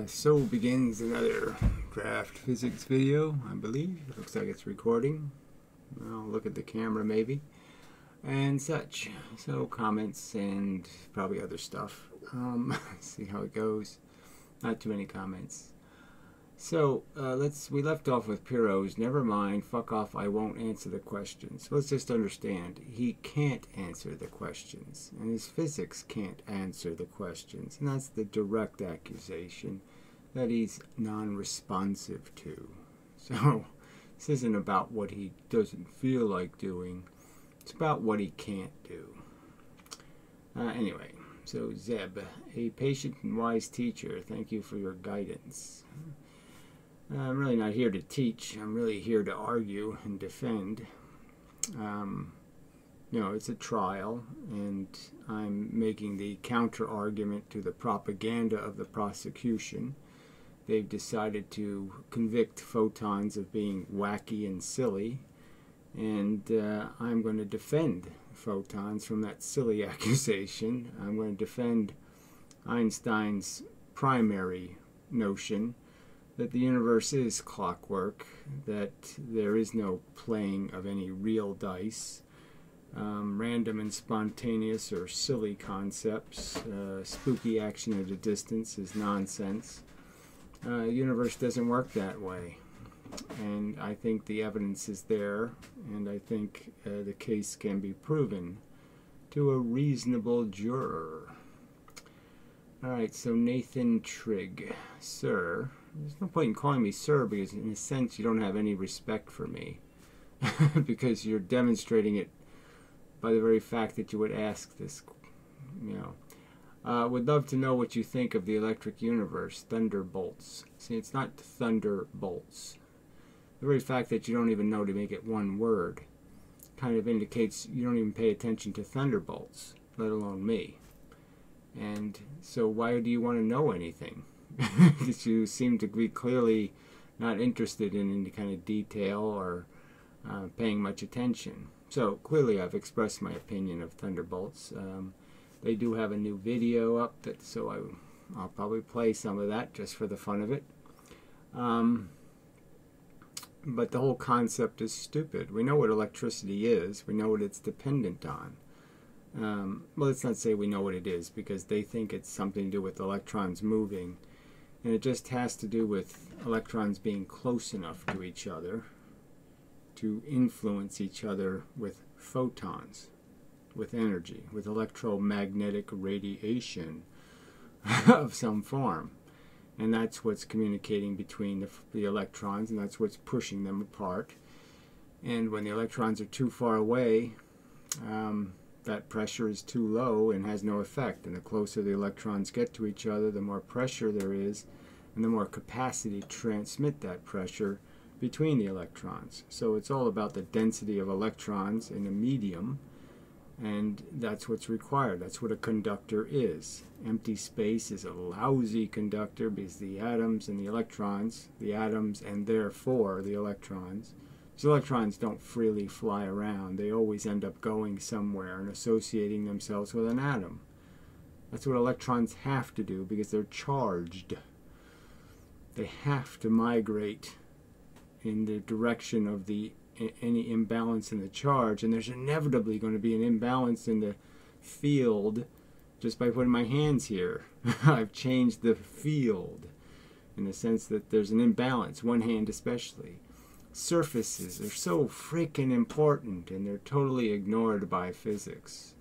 So begins another draft physics video, I believe. It looks like it's recording. I'll look at the camera maybe. And such. So comments and probably other stuff. See how it goes. Not too many comments. So we left off with Piro's, never mind, fuck off, I won't answer the questions. Let's just understand, he can't answer the questions, and his physics can't answer the questions, and that's the direct accusation that he's non-responsive to. So this isn't about what he doesn't feel like doing, it's about what he can't do. Anyway, so Zeb, a patient and wise teacher, thank you for your guidance. I'm really not here to teach. I'm really here to argue and defend. It's a trial, and I'm making the counter-argument to the propaganda of the prosecution. They've decided to convict photons of being wacky and silly, and I'm going to defend photons from that silly accusation. I'm going to defend Einstein's primary notion that the universe is clockwork, that there is no playing of any real dice, random and spontaneous or silly concepts, spooky action at a distance is nonsense. The universe doesn't work that way, and I think the evidence is there, and I think the case can be proven to a reasonable juror. Alright, so Nathan Trigg, sir. There's no point in calling me sir because in a sense you don't have any respect for me because you're demonstrating it by the very fact that you would ask this, would love to know what you think of the electric universe, thunderbolts. See, it's not thunderbolts. The very fact that you don't even know to make it one word kind of indicates you don't even pay attention to thunderbolts, let alone me. And so why do you want to know anything? Because you seem to be clearly not interested in any kind of detail or paying much attention. So clearly I've expressed my opinion of thunderbolts. They do have a new video up, so I'll probably play some of that just for the fun of it. But the whole concept is stupid. We know what electricity is. We know what it's dependent on. Well, let's not say we know what it is, because they think it's something to do with electrons moving. And it just has to do with electrons being close enough to each other to influence each other with photons, with energy, with electromagnetic radiation of some form. And that's what's communicating between the electrons, and that's what's pushing them apart. And when the electrons are too far away, that pressure is too low and has no effect. And the closer the electrons get to each other, the more pressure there is, and the more capacity to transmit that pressure between the electrons. So it's all about the density of electrons in a medium, and that's what's required. That's what a conductor is. Empty space is a lousy conductor because the atoms and the electrons, the atoms and therefore the electrons, these electrons don't freely fly around. They always end up going somewhere and associating themselves with an atom. That's what electrons have to do because they're charged. They have to migrate in the direction of any imbalance in the charge, and there's inevitably going to be an imbalance in the field just by putting my hands here. I've changed the field in the sense that there's an imbalance, one hand especially. Surfaces are so freaking important, and they're totally ignored by physics.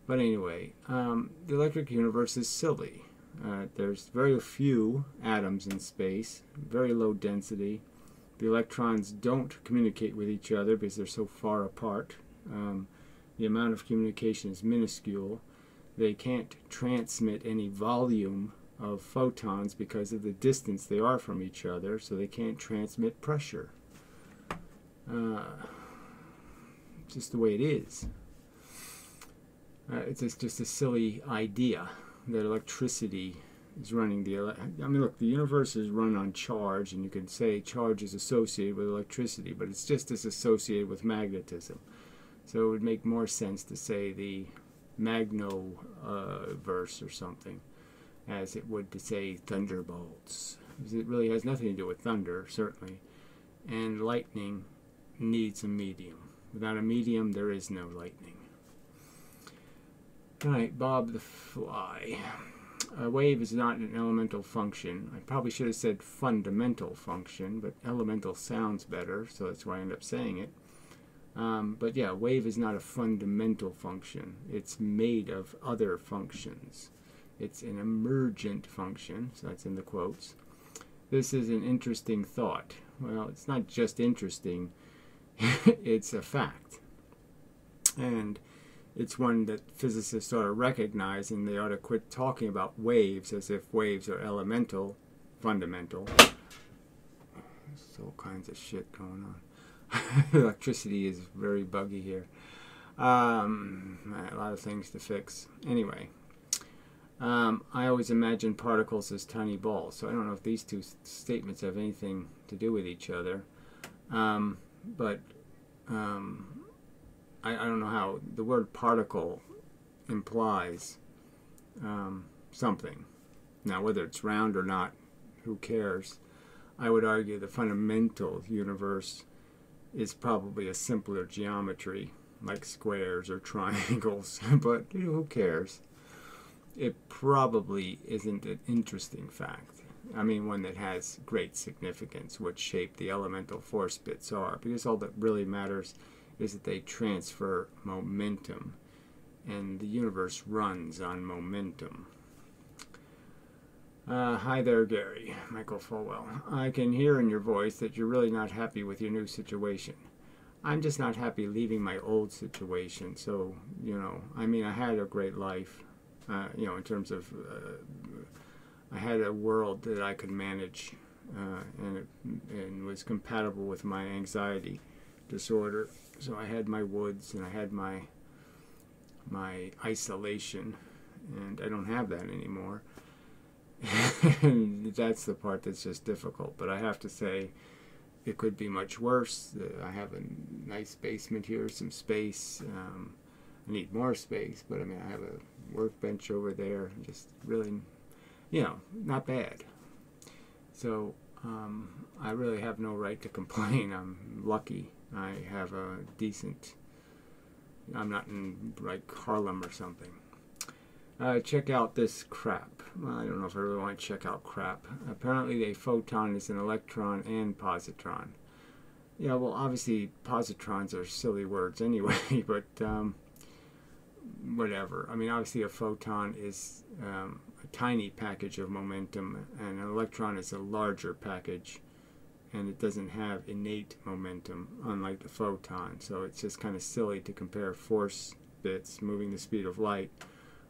But anyway, the electric universe is silly. There's very few atoms in space, very low density. The electrons don't communicate with each other because they're so far apart. The amount of communication is minuscule. They can't transmit any volume of photons because of the distance they are from each other, so they can't transmit pressure. Just the way it is. It's just a silly idea that electricity is running look, the universe is run on charge, and you can say charge is associated with electricity, but it's just as associated with magnetism. So it would make more sense to say the magnoverse or something. as it would to say thunderbolts. It really has nothing to do with thunder, certainly. And lightning needs a medium. Without a medium, there is no lightning. All right, Bob the Fly. A wave is not an elemental function. I probably should have said fundamental function, but elemental sounds better, so that's why I end up saying it. But yeah, wave is not a fundamental function. It's made of other functions. It's an emergent function, so that's in the quotes. This is an interesting thought. Well, it's not just interesting, it's a fact. And it's one that physicists ought to recognize, and they ought to quit talking about waves as if waves are elemental, fundamental. There's all kinds of shit going on. Electricity is very buggy here. A lot of things to fix. Anyway, I always imagine particles as tiny balls, so I don't know if these two statements have anything to do with each other. I don't know how the word particle implies something. Now, whether it's round or not, who cares? I would argue the fundamental universe is probably a simpler geometry, like squares or triangles, but who cares? It probably isn't an interesting fact. I mean, one that has great significance, what shape the elemental force bits are, because all that really matters is that they transfer momentum, and the universe runs on momentum. Hi there, Gary. Michael Falwell. I can hear in your voice that you're really not happy with your new situation. I'm just not happy leaving my old situation. So, I mean, I had a great life, in terms of, I had a world that I could manage, and was compatible with my anxiety disorder. So I had my woods, and I had my isolation, and I don't have that anymore. And that's the part that's just difficult. But I have to say, it could be much worse. I have a nice basement here, some space. I need more space, but I mean, I have a workbench over there. Just really, not bad. So I really have no right to complain. I'm lucky. I have a decent, I'm not in like Harlem or something. Check out this crap. Well, I don't know if I really want to check out crap. Apparently a photon is an electron and positron. Yeah, well, obviously positrons are silly words anyway, but whatever. I mean, obviously a photon is a tiny package of momentum, and an electron is a larger package, and it doesn't have innate momentum, unlike the photon. So it's just kind of silly to compare force bits moving the speed of light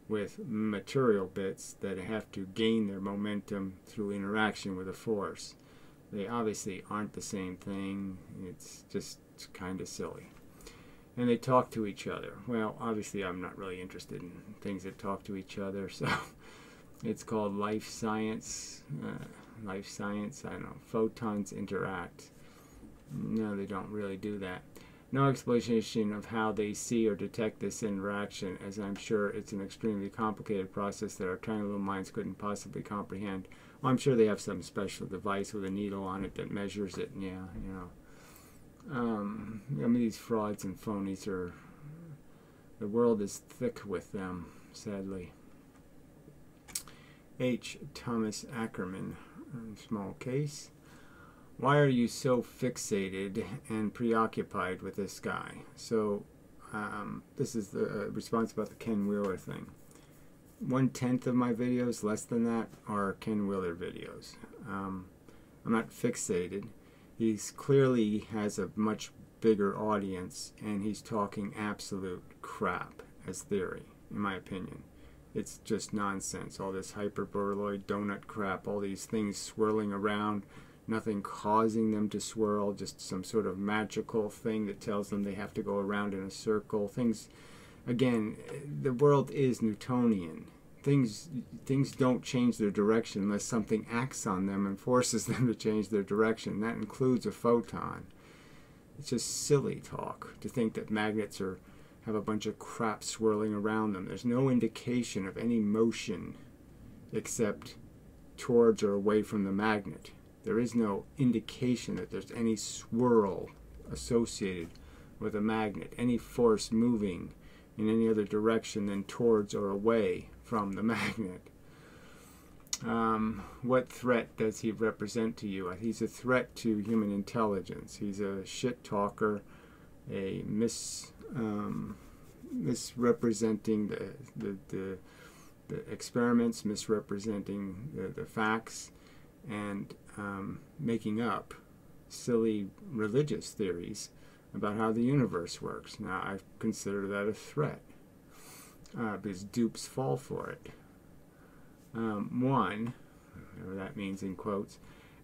with material bits that have to gain their momentum through interaction with a force. They obviously aren't the same thing. It's just kind of silly. And they talk to each other. Well, obviously I'm not really interested in things that talk to each other, so it's called life science. Life science, I don't know. Photons interact. No, they don't really do that. No explanation of how they see or detect this interaction, as I'm sure it's an extremely complicated process that our tiny little minds couldn't possibly comprehend. Well, I'm sure they have some special device with a needle on it that measures it. Yeah, I mean, these frauds and phonies are, the world is thick with them, sadly. H. Thomas Ackerman, small case. Why are you so fixated and preoccupied with this guy? So, this is the response about the Ken Wheeler thing. 1/10 of my videos, less than that, are Ken Wheeler videos. I'm not fixated. He's clearly has a much bigger audience, and he's talking absolute crap as theory, in my opinion. It's just nonsense. All this hyperboloid donut crap, all these things swirling around, nothing causing them to swirl, just some sort of magical thing that tells them they have to go around in a circle. Things, again, the world is Newtonian. Things don't change their direction unless something acts on them and forces them to change their direction. That includes a photon. It's just silly talk to think that magnets have a bunch of crap swirling around them. There's no indication of any motion except towards or away from the magnet. There is no indication that there's any swirl associated with a magnet, any force moving in any other direction than towards or away from the magnet. What threat does he represent to you? He's a threat to human intelligence. He's a shit talker, a misrepresenting the experiments, misrepresenting the facts, and making up silly religious theories about how the universe works. Now, I consider that a threat because dupes fall for it. One, whatever that means in quotes,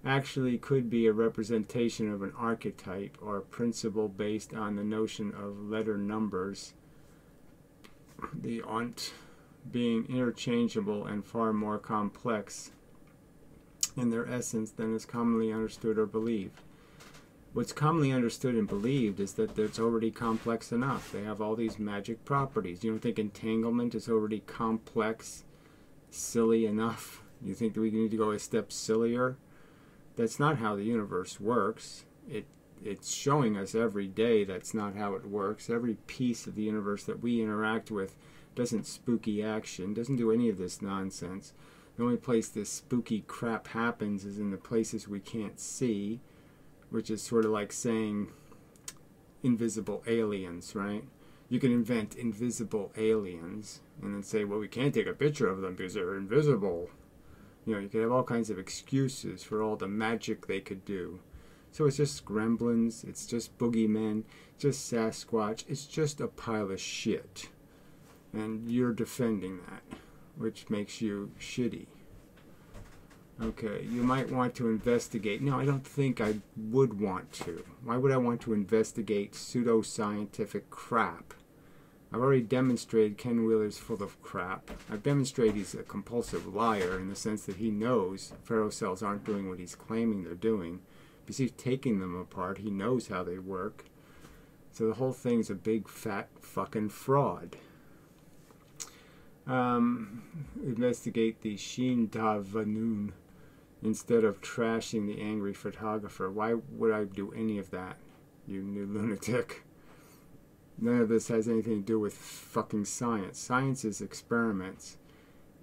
actually could be a representation of an archetype or a principle based on the notion of letter numbers, the ont being interchangeable and far more complex in their essence than is commonly understood or believed. What's commonly understood and believed is that it's already complex enough. They have all these magic properties. You don't think entanglement is already complex, silly enough? You think that we need to go a step sillier? That's not how the universe works. It's showing us every day that's not how it works. Every piece of the universe that we interact with doesn't spooky action, doesn't do any of this nonsense. The only place this spooky crap happens is in the places we can't see, which is sort of like saying invisible aliens, right? You can invent invisible aliens and then say, well, we can't take a picture of them because they're invisible. You know, you could have all kinds of excuses for all the magic they could do. So it's just gremlins, it's just boogeymen, just Sasquatch, it's just a pile of shit. And you're defending that, which makes you shitty. Okay, you might want to investigate. No, I don't think I would want to. Why would I want to investigate pseudoscientific crap? I've already demonstrated Ken Wheeler's full of crap. I've demonstrated he's a compulsive liar in the sense that he knows ferrocells aren't doing what he's claiming they're doing. Because he's taking them apart. He knows how they work. So the whole thing's a big fat fucking fraud. Investigate the Shindavanun instead of trashing the angry photographer. Why would I do any of that, you new lunatic? None of this has anything to do with fucking science. Science is experiments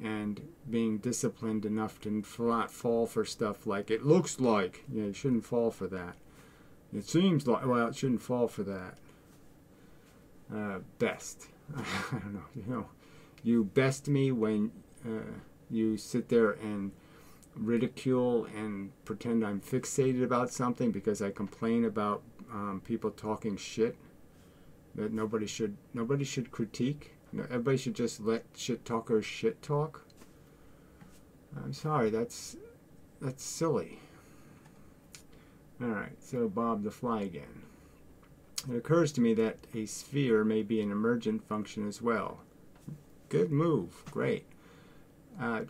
and being disciplined enough to not fall for stuff like it looks like. Yeah, you shouldn't fall for that. It seems like, well, it shouldn't fall for that. Best. I don't know. You know, you best me when you sit there and ridicule and pretend I'm fixated about something because I complain about people talking shit that nobody should critique. Everybody should just let shit talkers shit talk. I'm sorry, that's silly. Alright, so Bob the Fly again. It occurs to me that a sphere may be an emergent function as well. Good move, great.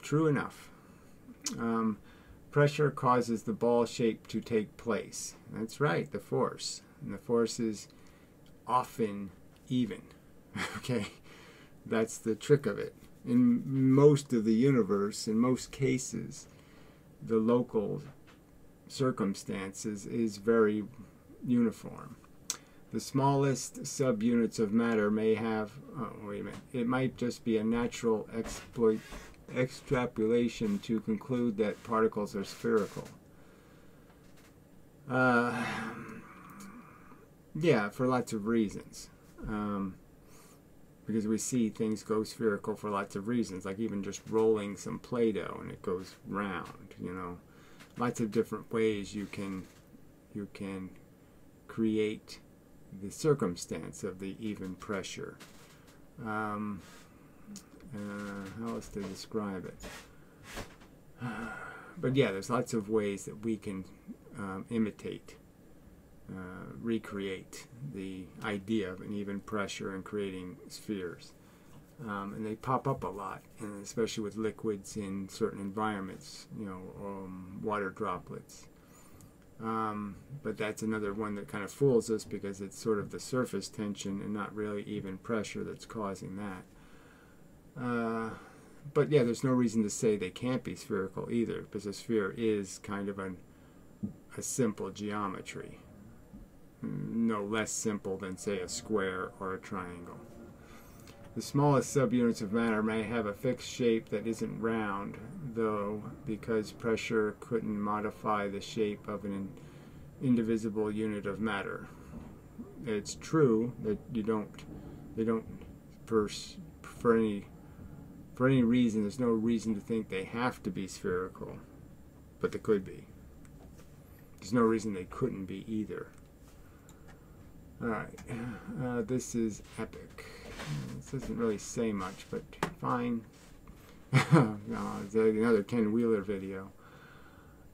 True enough. Pressure causes the ball shape to take place. That's right, the force. And the force is often even. Okay? That's the trick of it. In most of the universe, in most cases, the local circumstances is very uniform. The smallest subunits of matter may have, oh, wait a minute, it might just be a natural extrapolation to conclude that particles are spherical. Yeah, for lots of reasons. Because we see things go spherical for lots of reasons, like even just rolling some Play-Doh and it goes round, you know. Lots of different ways you can create the circumstance of the even pressure. How else to describe it? But yeah, there's lots of ways that we can imitate, recreate the idea of an even pressure and creating spheres. And they pop up a lot, and especially with liquids in certain environments, you know, water droplets. But that's another one that kind of fools us because it's sort of the surface tension and not really even pressure that's causing that. But yeah, there's no reason to say they can't be spherical either, because a sphere is kind of a simple geometry. No less simple than, say, a square or a triangle. The smallest subunits of matter may have a fixed shape that isn't round, though, because pressure couldn't modify the shape of an indivisible unit of matter. It's true that they don't, for any reason, there's no reason to think they have to be spherical, but they could be. There's no reason they couldn't be either. Alright, this is epic. This doesn't really say much, but fine. It's another Ken Wheeler video.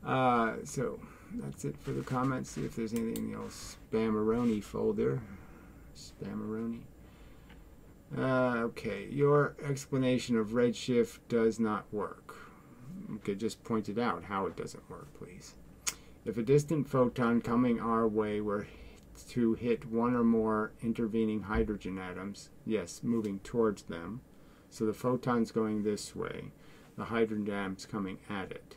So that's it for the comments. See if there's anything else. Spammeroni folder. Spammeroni. Okay, your explanation of redshift does not work. Okay, just point it out how it doesn't work, please. If a distant photon coming our way were to hit one or more intervening hydrogen atoms, yes, moving towards them, so the photon's going this way, the hydrogen atom's coming at it,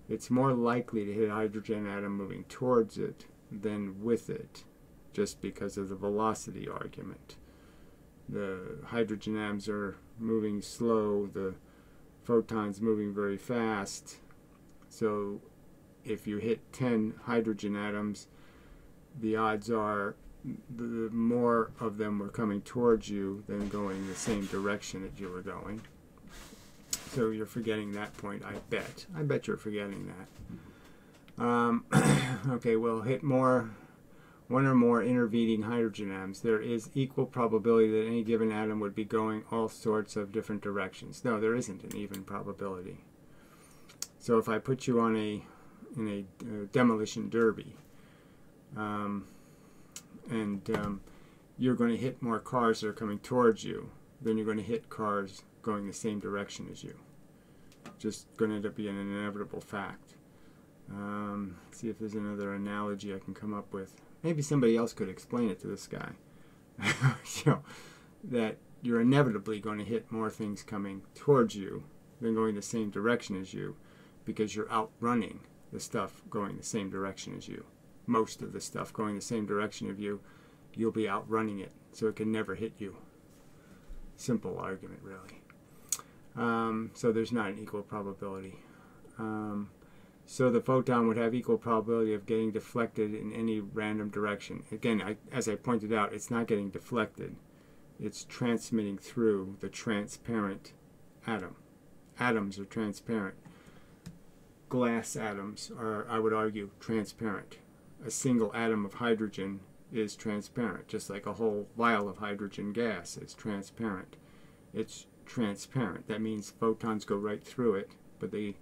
it's more likely to hit a hydrogen atom moving towards it than with it, just because of the velocity argument. The hydrogen atoms are moving slow, the photon's moving very fast, so if you hit 10 hydrogen atoms, the odds are the more of them were coming towards you than going the same direction that you were going. So you're forgetting that point, I bet. I bet you're forgetting that. Okay, we'll hit one or more intervening hydrogen atoms. There is equal probability that any given atom would be going all sorts of different directions. No, there isn't an even probability. So if I put you on in a demolition derby, you're going to hit more cars that are coming towards you than you're going to hit cars going the same direction as you. Just going to end up being an inevitable fact. See if there's another analogy I can come up with. Maybe somebody else could explain it to this guy. So that you're inevitably going to hit more things coming towards you than going the same direction as you, because you're outrunning the stuff going the same direction as you. Most of the stuff going the same direction of you, you'll be outrunning it, so it can never hit you. Simple argument, really. So there's not an equal probability. So the photon would have equal probability of getting deflected in any random direction. Again, as I pointed out, it's not getting deflected. It's transmitting through the transparent atom. Atoms are transparent. Glass atoms are, I would argue, transparent. A single atom of hydrogen is transparent, just like a whole vial of hydrogen gas is transparent. It's transparent. That means photons go right through it, but they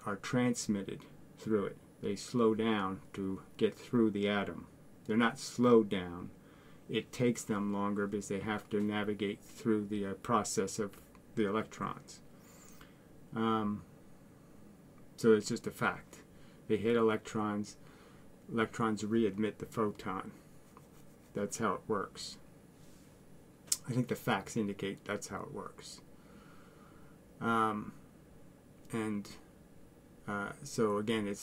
are transmitted through it. They slow down to get through the atom. They're not slowed down. It takes them longer because they have to navigate through the process of the electrons. So it's just a fact. They hit electrons. Electrons readmit the photon. That's how it works. I think the facts indicate that's how it works. So again,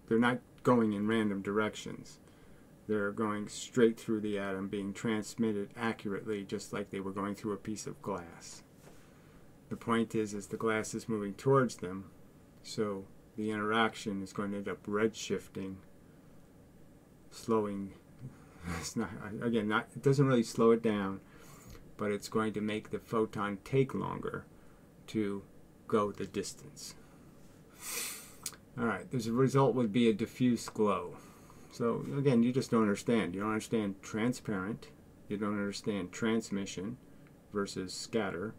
they're not going in random directions. They're going straight through the atom, being transmitted accurately, just like they were going through a piece of glass. The point is the glass is moving towards them, so the interaction is going to end up redshifting, slowing. It doesn't really slow it down, but it's going to make the photon take longer to go the distance. Alright, the result would be a diffuse glow. So again, you just don't understand. You don't understand transparent, you don't understand transmission versus scatter,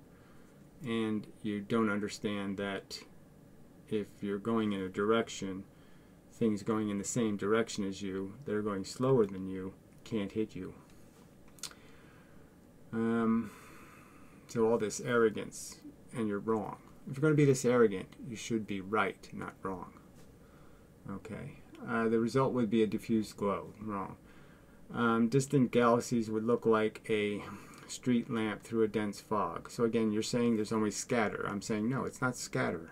and you don't understand that if you're going in a direction, things going in the same direction as you, that are going slower than you, can't hit you. So all this arrogance, and you're wrong. If you're going to be this arrogant, you should be right, not wrong. Okay. The result would be a diffuse glow. Wrong. Distant galaxies would look like a street lamp through a dense fog. So again, you're saying there's only scatter. I'm saying no, it's not scatter.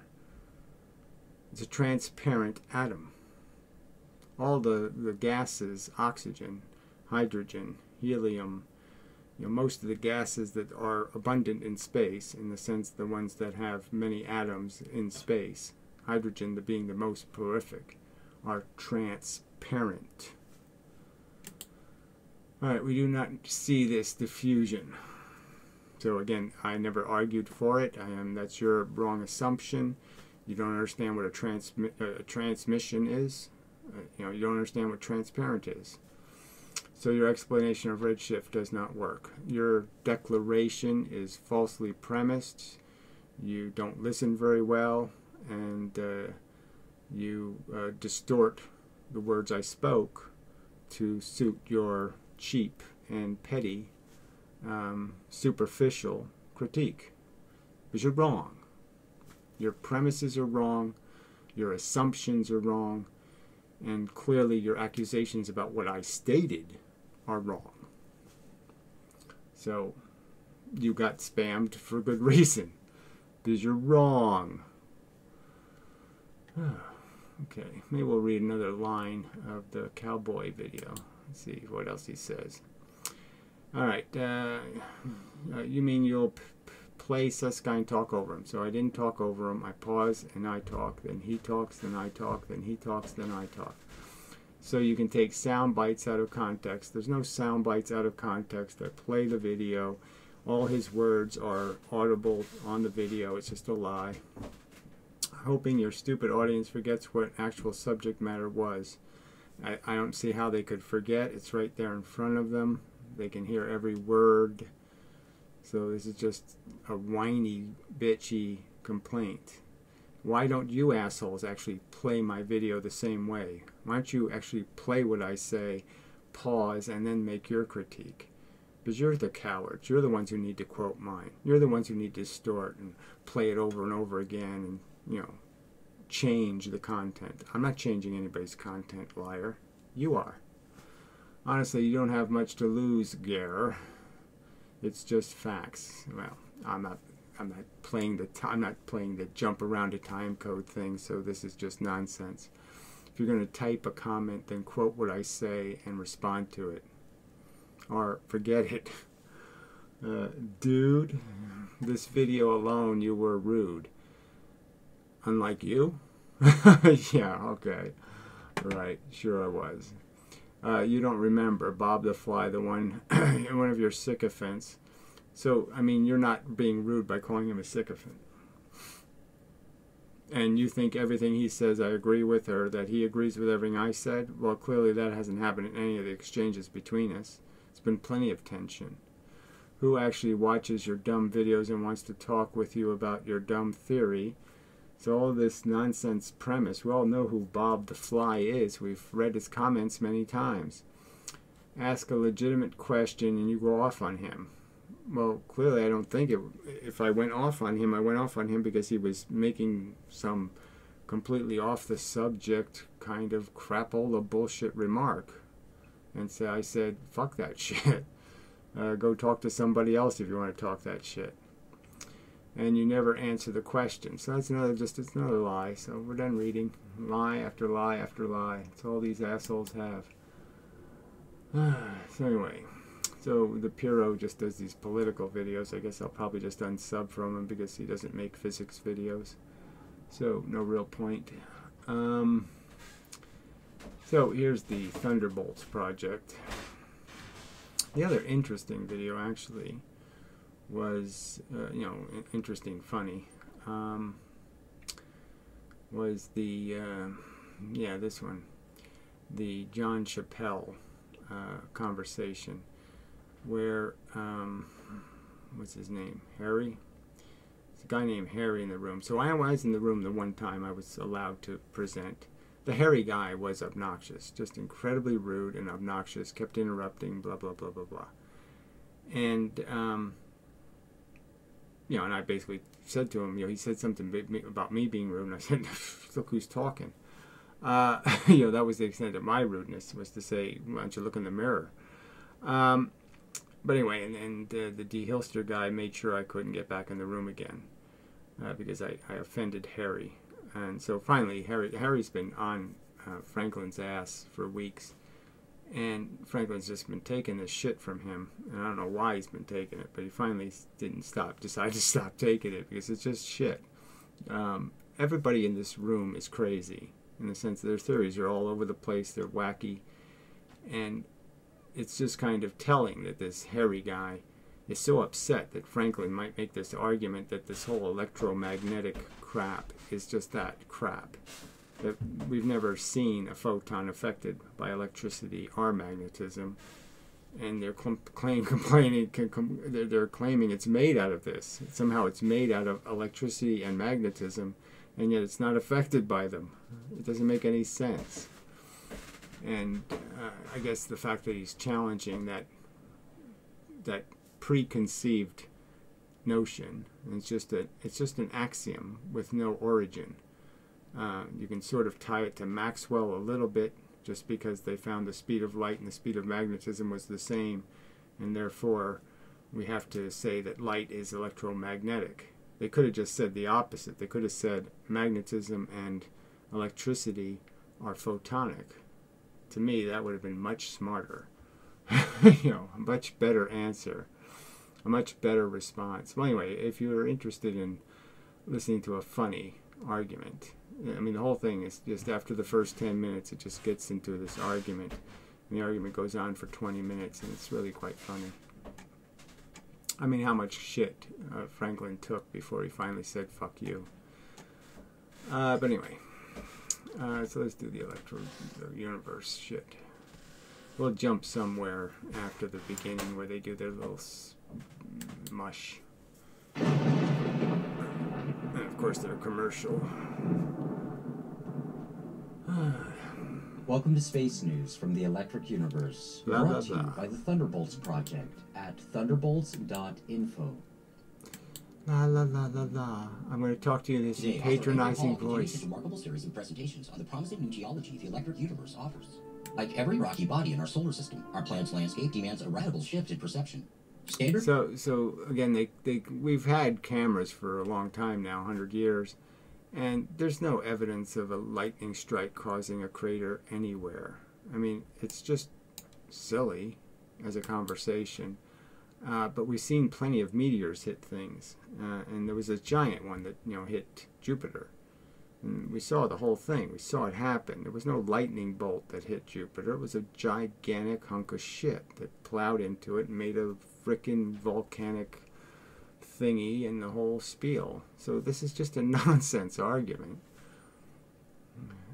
It's a transparent atom. All the gases, oxygen, hydrogen, helium, most of the gases that are abundant in space, in the sense the ones that have many atoms in space, hydrogen being the most prolific, are transparent. Alright, we do not see this diffusion. So again, I never argued for it. That's your wrong assumption. You don't understand what a transmission is. You don't understand what transparent is. So your explanation of redshift does not work. Your declaration is falsely premised. You don't listen very well, and you distort the words I spoke to suit your cheap and petty, superficial critique. Because you're wrong. Your premises are wrong. Your assumptions are wrong. And clearly your accusations about what I stated are wrong. So you got spammed for good reason, because you're wrong. Okay, maybe we'll read another line of the cowboy video. Let's see what else he says. Alright, you mean you'll play Susskind and talk over him. So I didn't talk over him. I pause and I talk. Then he talks, then I talk, then he talks, then I talk. So you can take sound bites out of context. There's no sound bites out of context. I play the video. All his words are audible on the video. It's just a lie. Hoping your stupid audience forgets what actual subject matter was. I don't see how they could forget. It's right there in front of them. They can hear every word. So this is just a whiny, bitchy complaint. Why don't you assholes actually play my video the same way? Why don't you actually play what I say, pause, and then make your critique? Because you're the cowards. You're the ones who need to quote mine. You're the ones who need to distort and play it over and over again and, change the content. I'm not changing anybody's content, liar. You are. Honestly, you don't have much to lose, Gare. It's just facts. Well, I'm not playing the jump around a time code thing, so this is just nonsense. If you're going to type a comment, then quote what I say and respond to it. Or forget it. Dude, this video alone, you were rude. Unlike you? Yeah, okay. Right, sure I was. You don't remember Bob the Fly, the one of your sycophants. So, I mean, you're not being rude by calling him a sycophant. And you think everything he says I agree with, or that he agrees with everything I said? Well, clearly that hasn't happened in any of the exchanges between us. There's been plenty of tension. Who actually watches your dumb videos and wants to talk with you about your dumb theory? So all this nonsense premise, we all know who Bob the Fly is. We've read his comments many times. Ask a legitimate question and you go off on him. Well, clearly I don't think it. If I went off on him because he was making some completely off the subject kind of crapola bullshit remark. And so I said, fuck that shit. Go talk to somebody else if you want to talk that shit. And you never answer the question. So that's it's another lie. So we're done reading. Lie after lie after lie. That's all these assholes have. So anyway, so the Piro just does these political videos. I guess I'll probably just unsub from him because he doesn't make physics videos. So no real point. So here's the Thunderbolts project. The other interesting video actually was, interesting, funny, was the, this one, the John Chappelle conversation, where, what's his name, Harry? There's a guy named Harry in the room. So I was in the room the one time I was allowed to present. The Harry guy was obnoxious, just incredibly rude and obnoxious, kept interrupting, blah, blah, blah, blah, blah. And, and I basically said to him, he said something about me being rude, and I said, look who's talking. That was the extent of my rudeness, was to say, why don't you look in the mirror? But anyway, and the de-Hilster guy made sure I couldn't get back in the room again because I offended Harry. And so finally, Harry's been on Franklin's ass for weeks. And Franklin's just been taking this shit from him. And I don't know why he's been taking it, but he finally decided to stop taking it because it's just shit. Everybody in this room is crazy in the sense that their theories are all over the place. They're wacky. And it's just kind of telling that this Harry guy is so upset that Franklin might make this argument that this whole electromagnetic crap is just that crap. That we've never seen a photon affected by electricity or magnetism, and they're they're claiming it's made out of this. Somehow it's made out of electricity and magnetism, and yet it's not affected by them. It doesn't make any sense. And I guess the fact that he's challenging that preconceived notion, and it's just an axiom with no origin. You can sort of tie it to Maxwell a little bit, just because they found the speed of light and the speed of magnetism was the same, and therefore we have to say that light is electromagnetic. They could have just said the opposite. They could have said magnetism and electricity are photonic. To me, that would have been much smarter. A much better answer, a much better response. Well, anyway, if you're interested in listening to a funny argument, I mean, the whole thing is just after the first 10 minutes, it just gets into this argument. And the argument goes on for 20 minutes, and it's really quite funny. I mean, how much shit Franklin took before he finally said, fuck you. But anyway, so let's do the universe shit. We'll jump somewhere after the beginning where they do their little mush. And of course, their commercial. Welcome to Space News from the Electric Universe, blah, brought blah, to you blah. by the Thunderbolts Project at thunderbolts.info. La la la la la. I'm going to talk to you in this patronizing voice. A remarkable series of presentations on the promising new geology the electric universe offers. Like every rocky body in our solar system, our planet's landscape demands a radical shift in perception. Standard. So again, we've had cameras for a long time now, 100 years, and there's no evidence of a lightning strike causing a crater anywhere. I mean, it's just silly as a conversation. But we've seen plenty of meteors hit things, and there was a giant one that hit Jupiter, and we saw the whole thing. We saw it happen. There was no lightning bolt that hit Jupiter. It was a gigantic hunk of shit that plowed into it and made a frickin' volcanic thingy and the whole spiel. So this is just a nonsense argument.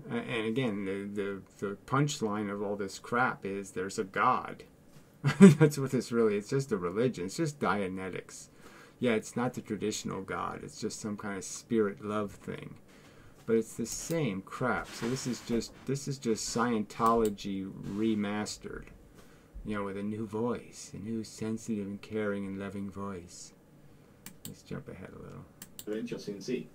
And again, the punchline of all this crap is there's a God. That's what this really is. It's just a religion. It's just Dianetics. Yeah, it's not the traditional God. It's just some kind of spirit love thing. But it's the same crap. So this is just Scientology remastered. With a new voice, a new sensitive and caring and loving voice. Let's jump ahead a little. You'll soon see.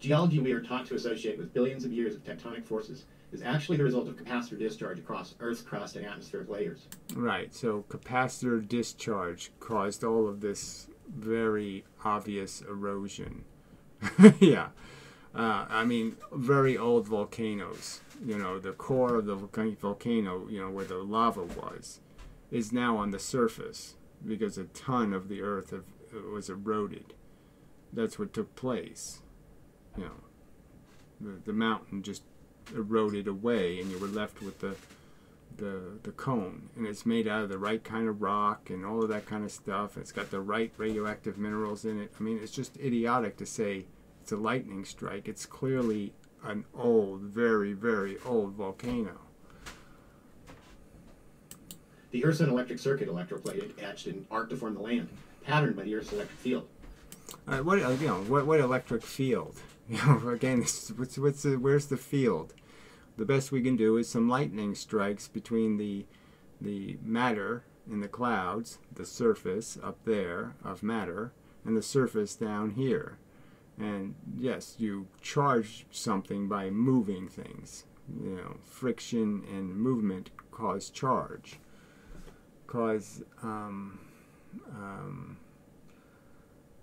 Geology we are taught to associate with billions of years of tectonic forces is actually the result of capacitor discharge across Earth's crust and atmospheric layers. Right, so capacitor discharge caused all of this very obvious erosion. Yeah. I mean, very old volcanoes, the core of the volcano, where the lava is now on the surface because a ton of the Earth was eroded. That's what took place. The mountain just eroded away, and you were left with the cone, and it's made out of the right kind of rock and all of that kind of stuff. It's got the right radioactive minerals in it. I mean, it's just idiotic to say it's a lightning strike. It's clearly an old, very, very old volcano. The Earth's an electric circuit electroplated, etched in arc to form the land, patterned by the Earth's electric field. What electric field? Again, where's the field? The best we can do is some lightning strikes between the matter in the clouds, the surface up there of matter, and the surface down here. And yes, you charge something by moving things. Friction and movement cause charge. Cause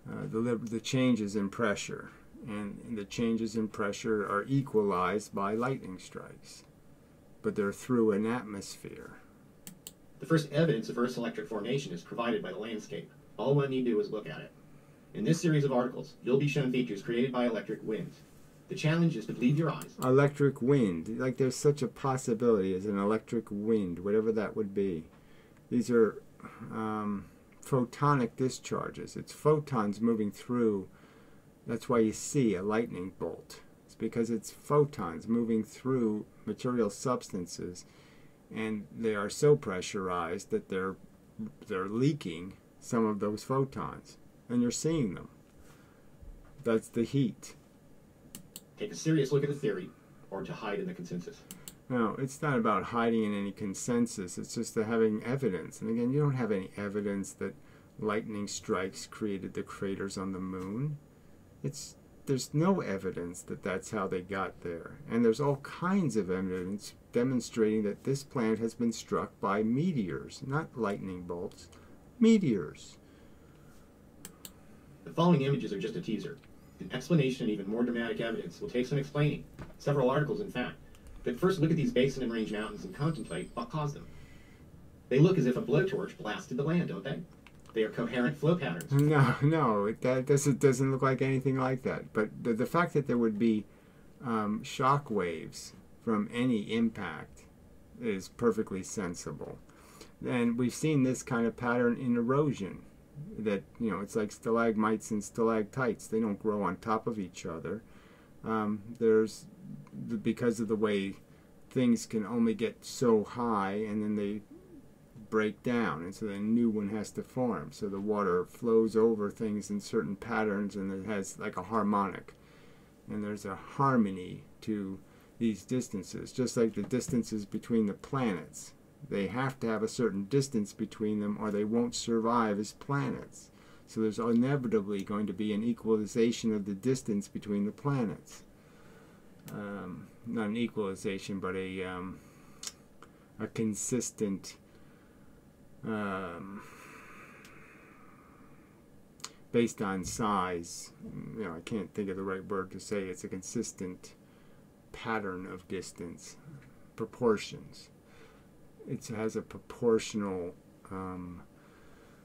the changes in pressure, and the changes in pressure are equalized by lightning strikes, but they're through an atmosphere. The first evidence of Earth's electric formation is provided by the landscape. All one need do is look at it. In this series of articles, you'll be shown features created by electric winds. The challenge is to believe your eyes. Electric wind, like there's such a possibility as an electric wind, whatever that would be. These are photonic discharges. It's photons moving through. That's why you see a lightning bolt. It's because it's photons moving through material substances, and they are so pressurized that they're leaking some of those photons, and you're seeing them. That's the heat. Take a serious look at the theory, or to hide in the consensus. No, it's not about hiding in any consensus. It's just having evidence. And again, you don't have any evidence that lightning strikes created the craters on the moon. There's no evidence that that's how they got there. And there's all kinds of evidence demonstrating that this planet has been struck by meteors, not lightning bolts. Meteors. The following images are just a teaser. An explanation and even more dramatic evidence will take some explaining. Several articles, in fact. But first look at these basin and range mountains and contemplate what caused them. They look as if a blowtorch blasted the land, don't they? They are coherent flow patterns. No, that doesn't look like anything like that. But the fact that there would be shock waves from any impact is perfectly sensible. And we've seen this kind of pattern in erosion. That, it's like stalagmites and stalactites. They don't grow on top of each other. Because of the way things can only get so high, and then they break down, and so the new one has to form. So the water flows over things in certain patterns, and it has like a harmonic. And there's a harmony to these distances, just like the distances between the planets. They have to have a certain distance between them, or they won't survive as planets. So there's inevitably going to be an equalization of the distance between the planets. Not an equalization, but a consistent, based on size. I can't think of the right word to say. It's a consistent pattern of distance, proportions. It has a proportional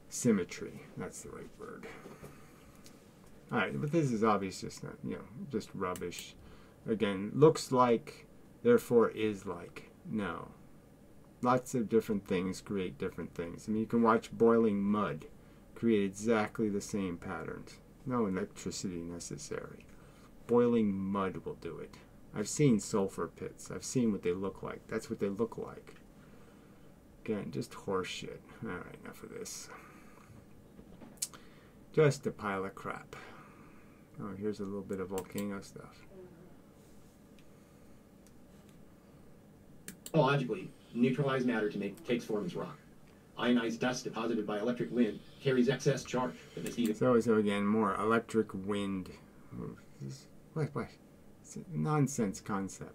symmetry. That's the right word. All right, but this is obvious, just not, just rubbish. Again, looks like, therefore is like. No. Lots of different things create different things. I mean, you can watch boiling mud create exactly the same patterns. No electricity necessary. Boiling mud will do it. I've seen sulfur pits. I've seen what they look like. That's what they look like. Again, just horse shit. Alright, enough of this. Just a pile of crap. Oh, here's a little bit of volcano stuff. Biologically, neutralized matter takes form as rock. Ionized dust deposited by electric wind carries excess charge that must either... So again, more electric wind. What? It's a nonsense concept.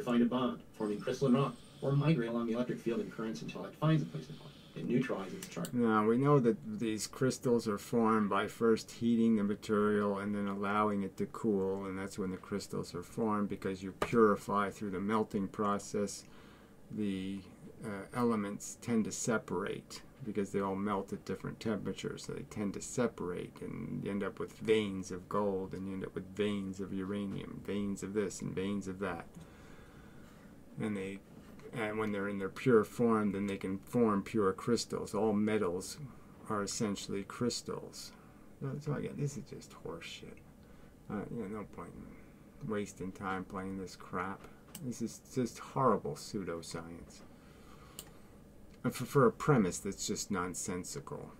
find a bond, forming crystalline rock, or migrate along the electric field and currents until it finds a place to bond. It neutralizes its charge. Now, we know that these crystals are formed by first heating the material and then allowing it to cool, and that's when the crystals are formed, because you purify through the melting process. The elements tend to separate because they all melt at different temperatures, so they tend to separate, and you end up with veins of gold, and you end up with veins of uranium, veins of this and veins of that. And when they're in their pure form, then they can form pure crystals. All metals are essentially crystals. So again, this is just horse shit. No point in wasting time playing this crap. This is just horrible pseudoscience. For a premise that's just nonsensical.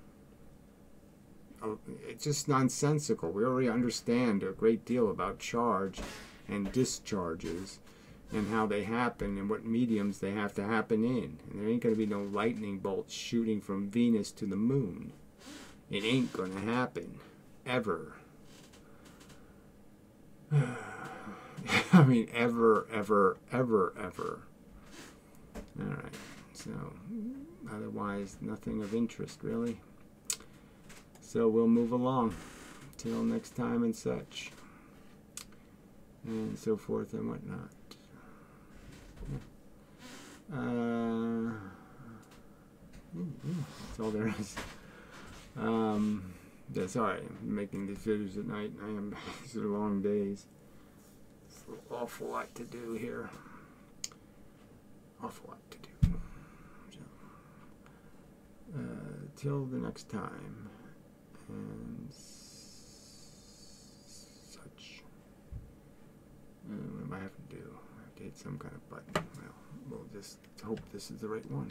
It's just nonsensical. We already understand a great deal about charge and discharges and how they happen and what mediums they have to happen in. And there ain't going to be no lightning bolts shooting from Venus to the moon. It ain't going to happen. Ever. I mean, ever. Alright. So, otherwise, nothing of interest, really. So we'll move along till next time and such, and so forth and whatnot. That's all there is. Yeah, sorry, I'm making these videos at night. These are long days. It's an awful lot to do here. Awful lot to do. So, till the next time, and such. What am I having to do? I have to hit some kind of button. Well, we'll just hope this is the right one.